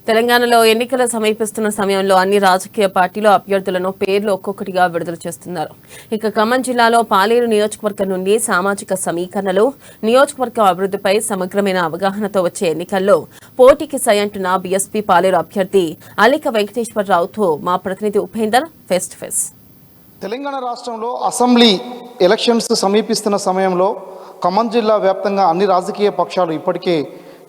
తెలంగాణలో ఎన్నికలు సమీపిస్తున్న సమయంలో అన్ని రాజకీయ పార్టీలు అభ్యర్థులను పేర్లు ఒక్కొక్కటిగా విడుదల చేస్తున్నారు. ఇక ఖమ్మం జిల్లాలో పాలేరు నియోజకవర్గం నుండి సామాజిక సమీకరణలు, నియోజకవర్గం అభివృద్ధిపై సమగ్రమైన అవగాహనతో వచ్చే ఎన్నికల్లో పోటీకి సై అంటున్న బీఎస్పీ పాలేరు అభ్యర్థి అలిక వెంకటేశ్వరరావుతో మా ప్రతినిధి Upender face to face. Telangana రాష్ట్రంలో అసెంబ్లీ ఎలక్షన్స్ సమీపిస్తున్న సమయంలో ఖమ్మం జిల్లా వ్యాప్తంగా అన్ని రాజకీయ పక్షాలు ఇప్పటికే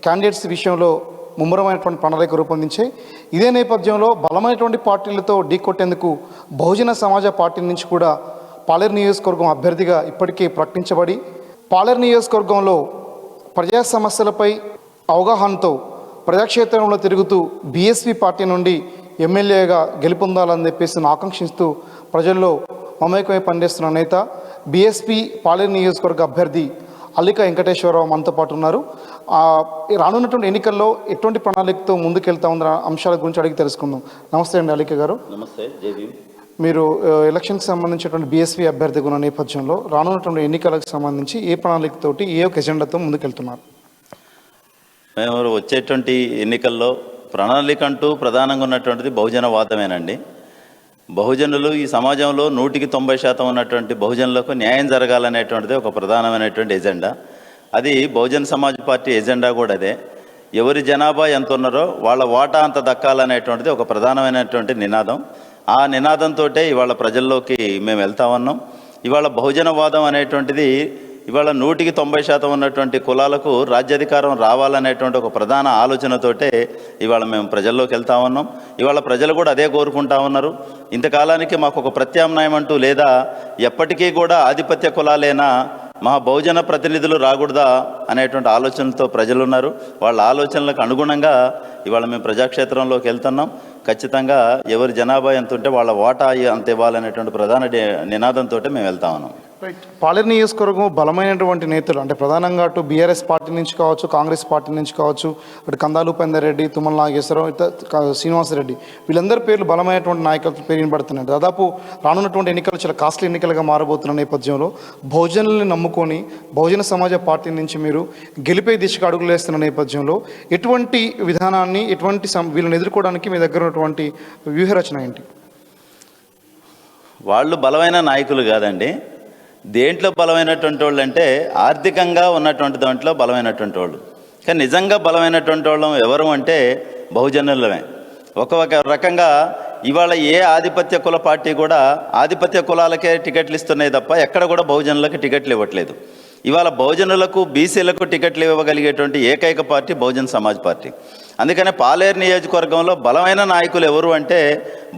క్యాండిడేట్స్ విషయంలో ముమ్మరమైనటువంటి ప్రణాళిక రూపొందించాయి. ఇదే నేపథ్యంలో బలమైనటువంటి పార్టీలతో ఢీకొట్టేందుకు బహుజన సమాజ పార్టీ నుంచి కూడా పాలేరు నియోజకవర్గం అభ్యర్థిగా ఇప్పటికే ప్రకటించబడి పాలేరు నియోజకవర్గంలో ప్రజా సమస్యలపై అవగాహనతో ప్రజాక్షేత్రంలో తిరుగుతూ బీఎస్పీ పార్టీ నుండి ఎమ్మెల్యేగా గెలుపొందాలని చెప్పేసి ఆకాంక్షిస్తూ ప్రజల్లో మమేకమై పనిచేస్తున్న నేత బీఎస్పీ పాలేరు నియోజకవర్గ అభ్యర్థి అలిక వెంకటేశ్వరరావు మనతో పాటు ఉన్నారు. రానున్నటువంటి ఎన్నికల్లో ఎటువంటి ప్రణాళికతో ముందుకెళ్తా ఉన్న అంశాల గురించి అడిగి తెలుసుకుందాం. నమస్తే అండి అలిక గారు. నమస్తే. జేబీ. మీరు ఎలక్షన్కి సంబంధించినటువంటి బీఎస్పీ అభ్యర్థిగా ఉన్న నేపథ్యంలో రానున్నటువంటి ఎన్నికలకు సంబంధించి ఏ ప్రణాళికతోటి ఏ ఒక ఎజెండాతో ముందుకెళ్తున్నారు? మేము వచ్చేటువంటి ఎన్నికల్లో ప్రణాళిక అంటూ ప్రధానంగా ఉన్నటువంటిది బహుజనవాదమేనండి. బహుజనులు ఈ సమాజంలో 100% ఉన్నటువంటి బహుజనులకు న్యాయం జరగాలనేటువంటిది ఒక ప్రధానమైనటువంటి ఎజెండా. అది బహుజన సమాజ్ పార్టీ ఎజెండా కూడా అదే. ఎవరి జనాభా ఎంత ఉన్నారో వాళ్ళ వాటా అంత దక్కాలనేటువంటిది ఒక ప్రధానమైనటువంటి నినాదం. ఆ నినాదంతో ఇవాళ ప్రజల్లోకి మేము వెళ్తా ఉన్నాం. ఇవాళ బహుజనవాదం అనేటువంటిది ఇవాళ 100% ఉన్నటువంటి కులాలకు రాజ్యాధికారం రావాలనేటువంటి ఒక ప్రధాన ఆలోచనతోటే ఇవాళ మేము ప్రజల్లోకి వెళ్తా ఉన్నాం. ఇవాళ ప్రజలు కూడా అదే కోరుకుంటా ఉన్నారు. ఇంతకాలానికి మాకు ఒక ప్రత్యామ్నాయం అంటూ లేదా, ఎప్పటికీ కూడా ఆధిపత్య కులాలేనా మా బహుజన ప్రతినిధులు రాకూడదా అనేటువంటి ఆలోచనలతో ప్రజలు ఉన్నారు. వాళ్ళ ఆలోచనలకు అనుగుణంగా ఇవాళ మేము ప్రజాక్షేత్రంలోకి వెళ్తున్నాం. ఖచ్చితంగా ఎవరి జనాభా ఎంత ఉంటే వాళ్ళ వాటా అంత ఇవ్వాలనేటువంటి ప్రధాన నినాదంతో మేము వెళ్తా ఉన్నాం. పాలేరు నియోజకవర్గం బలమైనటువంటి నేతలు అంటే ప్రధానంగా అటు బీఆర్ఎస్ పార్టీ నుంచి కావచ్చు, కాంగ్రెస్ పార్టీ నుంచి కావచ్చు, అటు కందాలు ఉపేందర్ రెడ్డి, తుమ్మల నాగేశ్వరరావు, శ్రీనివాసరెడ్డి, వీళ్ళందరి పేర్లు బలమైనటువంటి నాయకులతో పేరు వినబడుతున్నాయి. దాదాపు రానున్నటువంటి ఎన్నికలు చాలా కాస్ట్లీ ఎన్నికలుగా మారబోతున్న నేపథ్యంలో బహుజనుల్ని నమ్ముకొని బహుజన సమాజ పార్టీ నుంచి మీరు గెలిపే దిశగా అడుగులు వేస్తున్న నేపథ్యంలో ఎటువంటి విధానాన్ని వీళ్ళని ఎదుర్కోవడానికి మీ దగ్గర ఉన్నటువంటి వ్యూహరచన ఏంటి? వాళ్ళు బలమైన నాయకులు కాదండి. దేంట్లో బలమైనటువంటి వాళ్ళు అంటే ఆర్థికంగా ఉన్నటువంటి దాంట్లో బలమైనటువంటి వాళ్ళు. కానీ నిజంగా బలమైనటువంటి వాళ్ళం ఎవరు అంటే బహుజనులమే. ఒక రకంగా ఇవాళ ఏ ఆధిపత్య కుల పార్టీ కూడా ఆధిపత్య కులాలకే టికెట్లు ఇస్తున్నాయి తప్ప ఎక్కడ కూడా బహుజనులకు టికెట్లు ఇవ్వట్లేదు. ఇవాళ బహుజనులకు, బీసీలకు టికెట్లు ఇవ్వగలిగేటువంటి ఏకైక పార్టీ బహుజన సమాజ్ పార్టీ. అందుకనే పాలేరు నియోజకవర్గంలో బలమైన నాయకులు ఎవరు అంటే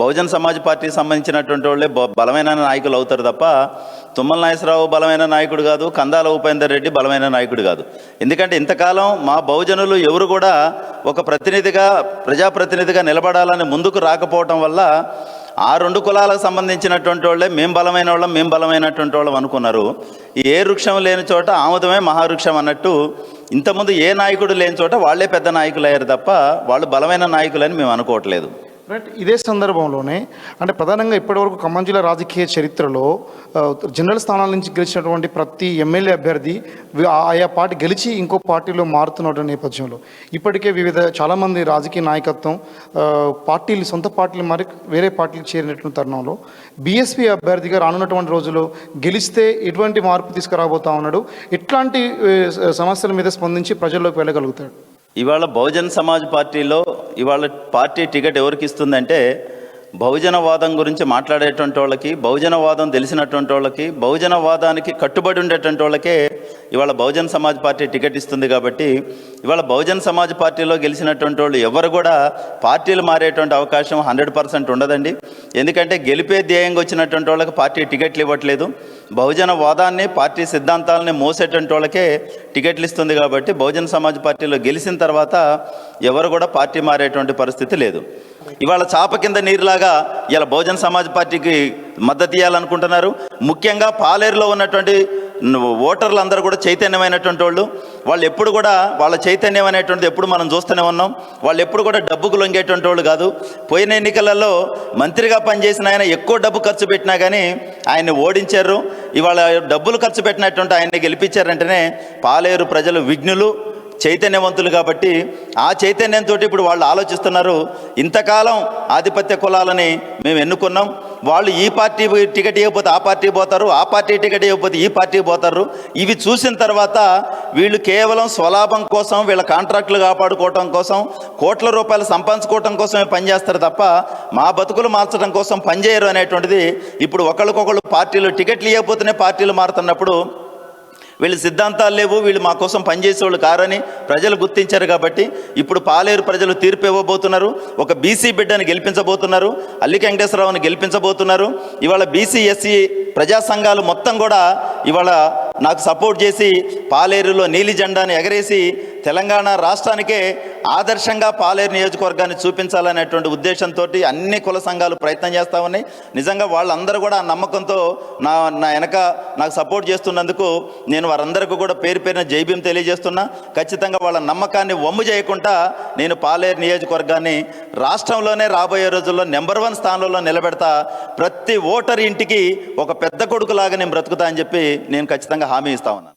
బహుజన సమాజ్ పార్టీకి సంబంధించినటువంటి వాళ్ళే బలమైన నాయకులు అవుతారు తప్ప తుమ్మల నాగేశ్వరరావు బలమైన నాయకుడు కాదు, కందాల ఉపేందర్ రెడ్డి బలమైన నాయకుడు కాదు. ఎందుకంటే ఇంతకాలం మా బహుజనులు ఎవరు కూడా ఒక ప్రజాప్రతినిధిగా నిలబడాలని ముందుకు రాకపోవటం వల్ల ఆ 2 కులాలకు సంబంధించినటువంటి వాళ్ళే మేము బలమైనటువంటి వాళ్ళం అనుకున్నారు. ఏ వృక్షం లేని చోట ఆముదమే మహావృక్షం అన్నట్టు ఇంతకుముందు ఏ నాయకుడు లేని చోట వాళ్లే పెద్ద నాయకులు అయ్యారు తప్ప వాళ్ళు బలమైన నాయకులని మేము అనుకోవట్లేదు. రైట్. ఇదే సందర్భంలోనే అంటే ప్రధానంగా ఇప్పటివరకు ఖమ్మం జిల్లా రాజకీయ చరిత్రలో జనరల్ స్థానాల నుంచి గెలిచినటువంటి ప్రతి ఎమ్మెల్యే అభ్యర్థి ఆయా పార్టీ గెలిచి ఇంకో పార్టీలో మారుతున్న నేపథ్యంలో ఇప్పటికే చాలామంది రాజకీయ నాయకత్వం పార్టీలు సొంత పార్టీలు మరి వేరే పార్టీలకు చేరినటువంటి తరుణంలో బీఎస్పీ అభ్యర్థిగా రానున్నటువంటి రోజుల్లో గెలిస్తే ఎటువంటి మార్పు తీసుకురాబోతా ఉన్నాడు? ఎట్లాంటి సమస్యల మీద స్పందించి ప్రజల్లోకి వెళ్ళగలుగుతాడు? ఇవాళ బహుజన సమాజ్ పార్టీలో ఇవాళ పార్టీ టికెట్ ఎవరికి ఇస్తుందంటే బహుజనవాదం గురించి మాట్లాడేటువంటి వాళ్ళకి, బహుజనవాదం తెలిసినటువంటి వాళ్ళకి, బహుజనవాదానికి కట్టుబడి ఉండేటువంటి వాళ్ళకే ఇవాళ బహుజన సమాజ్ పార్టీ టికెట్ ఇస్తుంది. కాబట్టి ఇవాళ బహుజన సమాజ్ పార్టీలో గెలిచినటువంటి వాళ్ళు ఎవరు కూడా పార్టీలు మారేటువంటి అవకాశం 100% ఉండదండి. ఎందుకంటే గెలిపే ధ్యేయంగా వచ్చినటువంటి వాళ్ళకి పార్టీ టికెట్లు ఇవ్వట్లేదు. బహుజన వాదాన్ని, పార్టీ సిద్ధాంతాలని మోసేటువంటి వాళ్ళకే టికెట్లు ఇస్తుంది. కాబట్టి బహుజన సమాజ్ పార్టీలో గెలిచిన తర్వాత ఎవరు కూడా పార్టీ మారేటువంటి పరిస్థితి లేదు. ఇవాళ చాప కింద నీరులాగా ఇలా బహుజన సమాజ్ పార్టీకి మద్దతు ఇవ్వాలనుకుంటున్నారు. ముఖ్యంగా పాలేరులో ఉన్నటువంటి ఓటర్లు అందరూ కూడా చైతన్యమైనటువంటి వాళ్ళు ఎప్పుడు కూడా వాళ్ళ చైతన్యం అనేటువంటిది ఎప్పుడు మనం చూస్తూనే ఉన్నాం. వాళ్ళు ఎప్పుడు కూడా డబ్బుకు లొంగేటువంటి వాళ్ళు కాదు. పోయిన ఎన్నికలలో మంత్రిగా పనిచేసిన ఆయన ఎక్కువ డబ్బు ఖర్చు పెట్టినా కానీ ఆయన్ని ఓడించారు. ఇవాళ డబ్బులు ఖర్చు పెట్టినటువంటి ఆయన్ని గెలిపించారంటేనే పాలేరు ప్రజలు విఘ్నులు, చైతన్యవంతులు కాబట్టి ఆ చైతన్యంతో ఇప్పుడు వాళ్ళు ఆలోచిస్తున్నారు, ఇంతకాలం ఆధిపత్య కులాలని మేము ఎన్నుకున్నాం, వాళ్ళు ఈ పార్టీ టికెట్ ఇవ్వకపోతే ఆ పార్టీ పోతారు, ఆ పార్టీ టికెట్ ఇవ్వకపోతే ఈ పార్టీ పోతారు. ఇవి చూసిన తర్వాత వీళ్ళు కేవలం స్వలాభం కోసం, వీళ్ళ కాంట్రాక్టులు కాపాడుకోవటం కోసం, కోట్ల రూపాయలు సంపాదించుకోవటం కోసమే పనిచేస్తారు తప్ప మా బతుకులు మార్చడం కోసం పనిచేయరు అనేటువంటిది ఇప్పుడు ఒకళ్ళకొకళ్ళు పార్టీలు టికెట్లు ఇవ్వకపోతేనే పార్టీలు మారుతున్నప్పుడు వీళ్ళు సిద్ధాంతాలు లేవు, వీళ్ళు మా కోసం పనిచేసేవాళ్ళు కారని ప్రజలు గుర్తించారు. కాబట్టి ఇప్పుడు పాలేరు ప్రజలు తీర్పు ఇవ్వబోతున్నారు. ఒక బీసీ బిడ్డను గెలిపించబోతున్నారు, అల్లి వెంకటేశ్వరరావుని గెలిపించబోతున్నారు. ఇవాళ బీసీ ఎస్సీ ప్రజా సంఘాలు మొత్తం కూడా ఇవాళ నాకు సపోర్ట్ చేసి పాలేరులో నీలి జెండాని ఎగరేసి తెలంగాణ రాష్ట్రానికే ఆదర్శంగా పాలేరు నియోజకవర్గాన్ని చూపించాలనేటువంటి ఉద్దేశంతో అన్ని కుల సంఘాలు ప్రయత్నం చేస్తూ ఉన్నాయి. నిజంగా వాళ్ళందరూ కూడా ఆ నమ్మకంతో నా వెనక నాకు సపోర్ట్ చేస్తున్నందుకు నేను వారందరికీ కూడా పేరు పేరున జైభీం తెలియజేస్తున్నా. ఖచ్చితంగా వాళ్ళ నమ్మకాన్ని వమ్ము చేయకుండా నేను పాలేరు నియోజకవర్గాన్ని రాష్ట్రంలోనే రాబోయే రోజుల్లో నెంబర్ 1 స్థానంలో నిలబెడతా. ప్రతి ఓటరు ఇంటికి ఒక పెద్ద కొడుకులాగా నేను బ్రతుకుతా అని చెప్పి నేను ఖచ్చితంగా హామీ ఇస్తా ఉన్నాను.